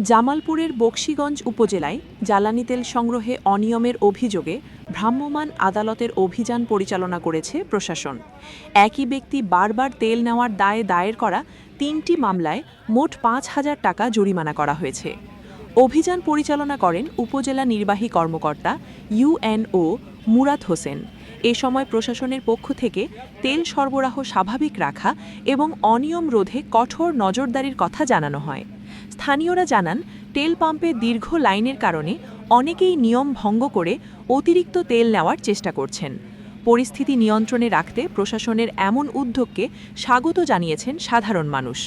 জামালপুরের বকশীগঞ্জ উপজেলায় জ্বালানি তেল সংগ্রহে অনিয়মের অভিযোগে ভ্রাম্যমাণ আদালতের অভিযান পরিচালনা করেছে প্রশাসন। একই ব্যক্তি বারবার তেল নেওয়ার দায়ে দায়ের করা ৩টি মামলায় মোট ৫,০০০ টাকা জরিমানা করা হয়েছে। অভিযান পরিচালনা করেন উপজেলা নির্বাহী কর্মকর্তা ইউএনও মুরাদ হোসেন। এ সময় প্রশাসনের পক্ষ থেকে তেল সরবরাহ স্বাভাবিক রাখা এবং অনিয়ম রোধে কঠোর নজরদারির কথা জানানো হয়। স্থানীয়রা জানান, তেল পাম্পে দীর্ঘ লাইনের কারণে অনেকেই নিয়ম ভঙ্গ করে অতিরিক্ত তেল নেওয়ার চেষ্টা করছেন। পরিস্থিতি নিয়ন্ত্রণে রাখতে প্রশাসনের এমন উদ্যোগকে স্বাগত জানিয়েছেন সাধারণ মানুষ।